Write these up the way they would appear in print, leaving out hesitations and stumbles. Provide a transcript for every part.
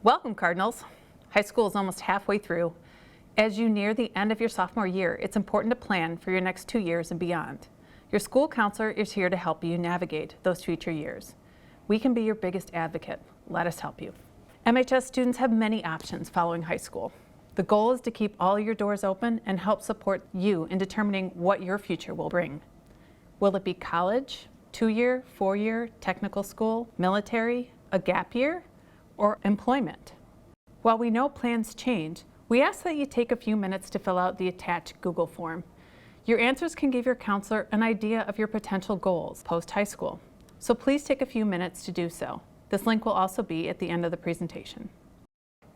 Welcome, Cardinals. High school is almost halfway through. As you near the end of your sophomore year, it's important to plan for your next 2 years and beyond. Your school counselor is here to help you navigate those future years. We can be your biggest advocate. Let us help you. MHS students have many options following high school. The goal is to keep all your doors open and help support you in determining what your future will bring. Will it be college, 2-year, 4-year, technical school, military, a gap year, or employment? While we know plans change, we ask that you take a few minutes to fill out the attached Google form. Your answers can give your counselor an idea of your potential goals post-high school. So please take a few minutes to do so. This link will also be at the end of the presentation.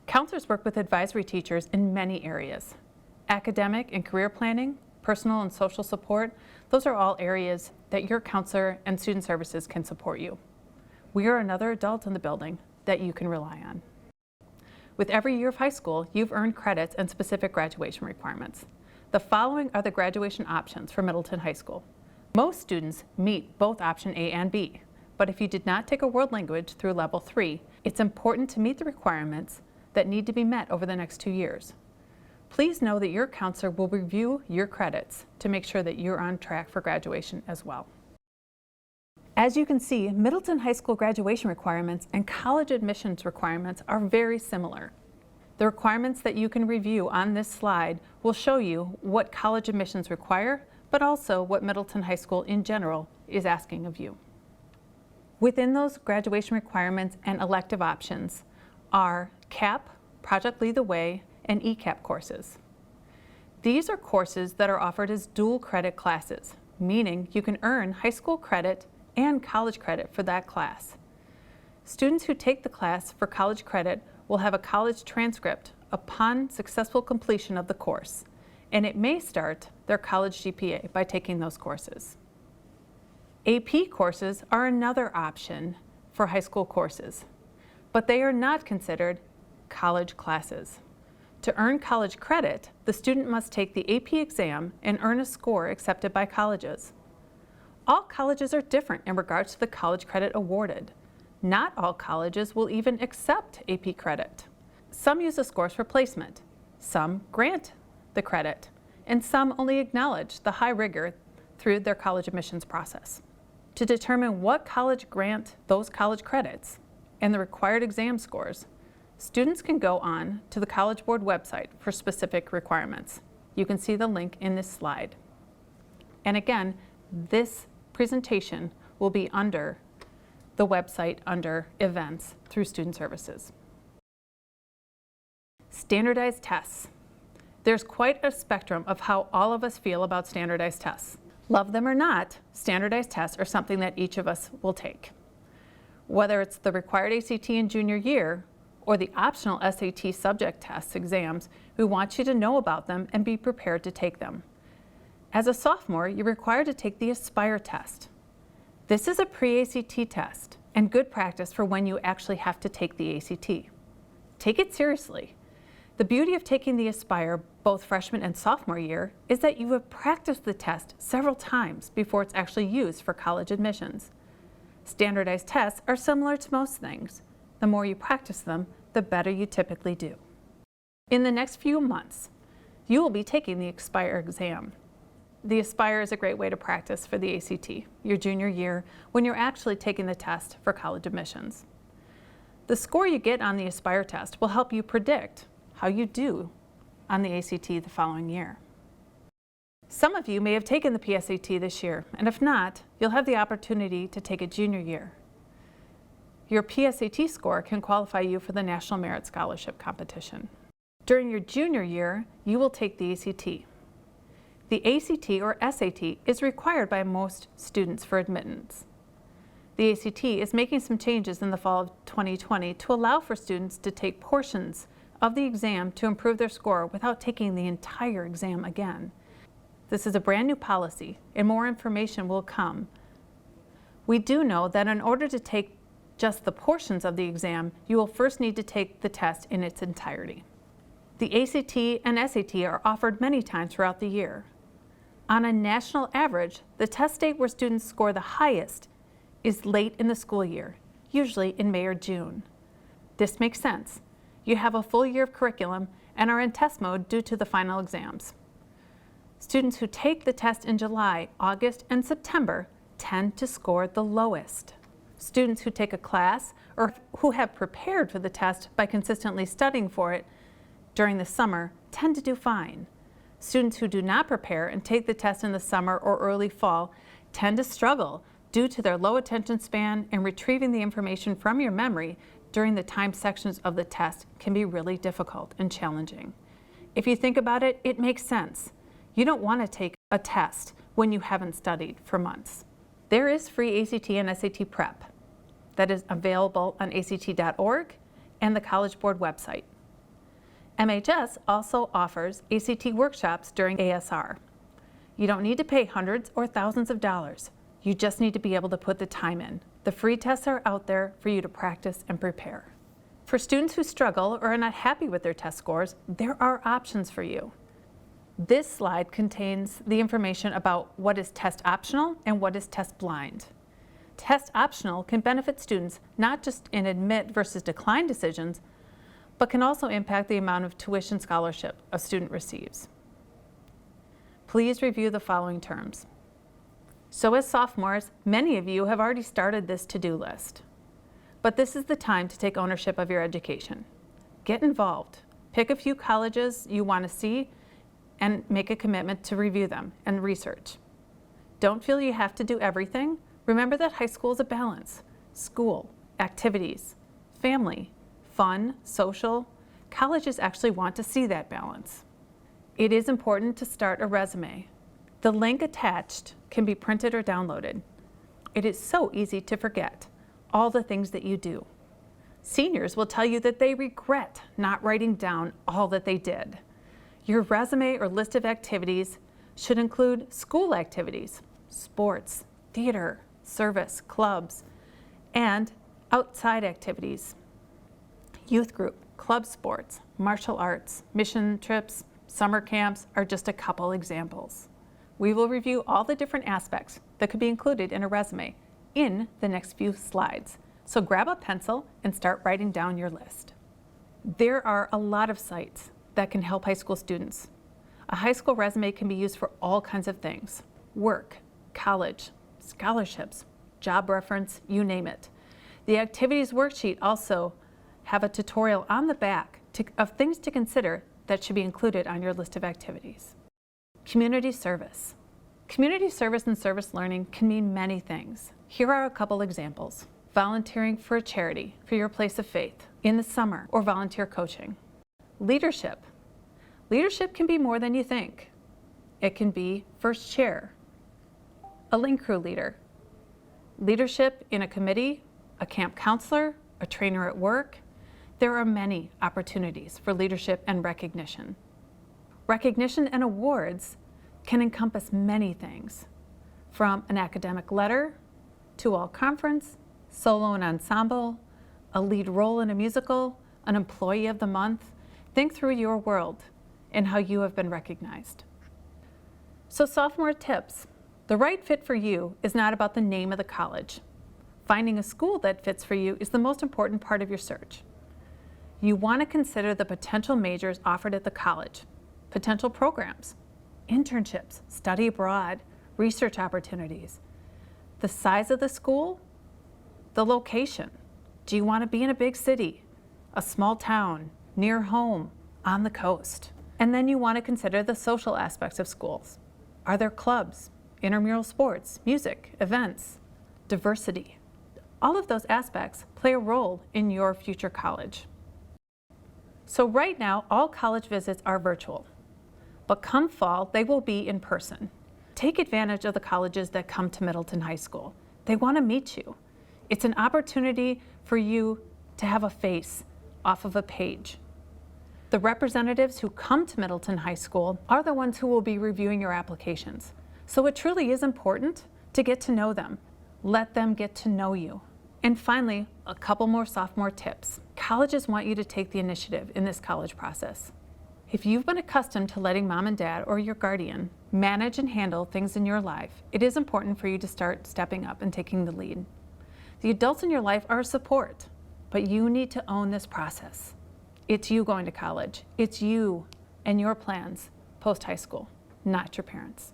Counselors work with advisory teachers in many areas. Academic and career planning, personal and social support, those are all areas that your counselor and student services can support you. We are another adult in the building that you can rely on. With every year of high school, you've earned credits and specific graduation requirements. The following are the graduation options for Middleton High School. Most students meet both option A and B, but if you did not take a world language through level 3, it's important to meet the requirements that need to be met over the next 2 years. Please know that your counselor will review your credits to make sure that you're on track for graduation as well. As you can see, Middleton High School graduation requirements and college admissions requirements are very similar. The requirements that you can review on this slide will show you what college admissions require, but also what Middleton High School in general is asking of you. Within those graduation requirements and elective options are CAP, Project Lead the Way, and ECAP courses. These are courses that are offered as dual credit classes, meaning you can earn high school credit and college credit for that class. Students who take the class for college credit will have a college transcript upon successful completion of the course, and it may start their college GPA by taking those courses. AP courses are another option for high school courses, but they are not considered college classes. To earn college credit, the student must take the AP exam and earn a score accepted by colleges. All colleges are different in regards to the college credit awarded. Not all colleges will even accept AP credit. Some use the scores for placement, some grant the credit, and some only acknowledge the high rigor through their college admissions process. To determine what college grant those college credits and the required exam scores, students can go on to the College Board website for specific requirements. You can see the link in this slide. And again, this presentation will be under the website under events through student services. Standardized tests. There's quite a spectrum of how all of us feel about standardized tests. Love them or not, standardized tests are something that each of us will take. Whether it's the required ACT in junior year or the optional SAT subject tests exams, we want you to know about them and be prepared to take them. As a sophomore, you're required to take the Aspire test. This is a pre-ACT test and good practice for when you actually have to take the ACT. Take it seriously. The beauty of taking the Aspire both freshman and sophomore year is that you have practiced the test several times before it's actually used for college admissions. Standardized tests are similar to most things. The more you practice them, the better you typically do. In the next few months, you will be taking the Aspire exam. The Aspire is a great way to practice for the ACT your junior year when you're actually taking the test for college admissions. The score you get on the Aspire test will help you predict how you do on the ACT the following year. Some of you may have taken the PSAT this year, and if not, you'll have the opportunity to take it junior year. Your PSAT score can qualify you for the National Merit Scholarship competition. During your junior year, you will take the ACT. The ACT or SAT is required by most students for admittance. The ACT is making some changes in the fall of 2020 to allow for students to take portions of the exam to improve their score without taking the entire exam again. This is a brand new policy, and more information will come. We do know that in order to take just the portions of the exam, you will first need to take the test in its entirety. The ACT and SAT are offered many times throughout the year. On a national average, the test date where students score the highest is late in the school year, usually in May or June. This makes sense. you have a full year of curriculum and are in test mode due to the final exams. Students who take the test in July, August, and September tend to score the lowest. Students who take a class or who have prepared for the test by consistently studying for it during the summer tend to do fine. Students who do not prepare and take the test in the summer or early fall tend to struggle due to their low attention span, and retrieving the information from your memory during the time sections of the test can be really difficult and challenging. If you think about it, it makes sense. You don't want to take a test when you haven't studied for months. There is free ACT and SAT prep that is available on ACT.org and the College Board website. MHS also offers ACT workshops during ASR. You don't need to pay hundreds or thousands of dollars. You just need to be able to put the time in. The free tests are out there for you to practice and prepare. For students who struggle or are not happy with their test scores, there are options for you. This slide contains the information about what is test optional and what is test blind. Test optional can benefit students not just in admit versus decline decisions, but can also impact the amount of tuition scholarship a student receives. Please review the following terms. So as sophomores, many of you have already started this to-do list. But this is the time to take ownership of your education. Get involved. Pick a few colleges you want to see and make a commitment to review them and research. Don't feel you have to do everything. Remember that high school is a balance. School, activities, family, fun, social. Colleges actually want to see that balance. It is important to start a resume. The link attached can be printed or downloaded. It is so easy to forget all the things that you do. Seniors will tell you that they regret not writing down all that they did. Your resume or list of activities should include school activities, sports, theater, service, clubs, and outside activities. Youth group, club sports, martial arts, mission trips, summer camps are just a couple examples. We will review all the different aspects that could be included in a resume in the next few slides. So grab a pencil and start writing down your list. There are a lot of sites that can help high school students. A high school resume can be used for all kinds of things: work, college, scholarships, job reference, you name it. The activities worksheet also have a tutorial on the back of things to consider that should be included on your list of activities. Community service. Community service and service learning can mean many things. Here are a couple examples. Volunteering for a charity, for your place of faith, in the summer, or volunteer coaching. Leadership. Leadership can be more than you think. It can be first chair, a link crew leader, leadership in a committee, a camp counselor, a trainer at work. There are many opportunities for leadership and recognition. Recognition and awards can encompass many things, from an academic letter to all conference, solo and ensemble, a lead role in a musical, an employee of the month. Think through your world and how you have been recognized. So sophomore tips. The right fit for you is not about the name of the college. Finding a school that fits for you is the most important part of your search. You want to consider the potential majors offered at the college, potential programs, internships, study abroad, research opportunities, the size of the school, the location. Do you want to be in a big city, a small town, near home, on the coast? And then you want to consider the social aspects of schools. Are there clubs, intramural sports, music, events, diversity? All of those aspects play a role in your future college. So right now, all college visits are virtual, but come fall, they will be in person. Take advantage of the colleges that come to Middleton High School. They want to meet you. It's an opportunity for you to have a face off of a page. The representatives who come to Middleton High School are the ones who will be reviewing your applications. So it truly is important to get to know them. Let them get to know you. And finally, a couple more sophomore tips. Colleges want you to take the initiative in this college process. If you've been accustomed to letting mom and dad or your guardian manage and handle things in your life, it is important for you to start stepping up and taking the lead. The adults in your life are a support, but you need to own this process. It's you going to college. It's you and your plans post-high school, not your parents.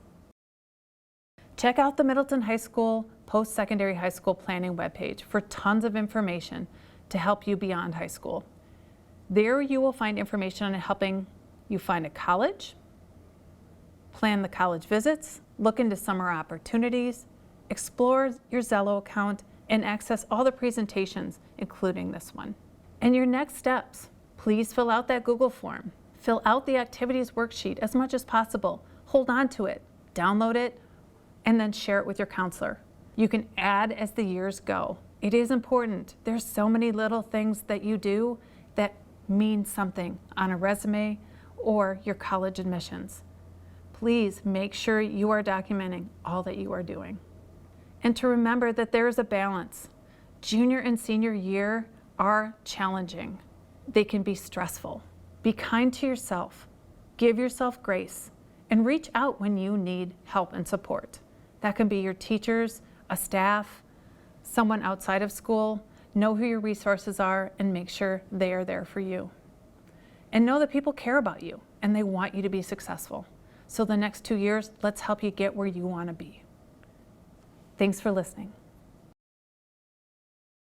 Check out the Middleton High School post-secondary high school planning webpage for tons of information to help you beyond high school. There you will find information on helping you find a college, plan the college visits, look into summer opportunities, explore your Zello account, and access all the presentations, including this one. And your next steps, please fill out that Google form. Fill out the activities worksheet as much as possible. Hold on to it, download it, and then share it with your counselor. You can add as the years go. It is important. There's so many little things that you do that mean something on a resume or your college admissions. Please make sure you are documenting all that you are doing. And to remember that there is a balance. Junior and senior year are challenging. They can be stressful. Be kind to yourself. Give yourself grace and reach out when you need help and support. That can be your teachers, a staff, someone outside of school. Know who your resources are and make sure they are there for you. And know that people care about you and they want you to be successful. So the next 2 years, let's help you get where you want to be. Thanks for listening.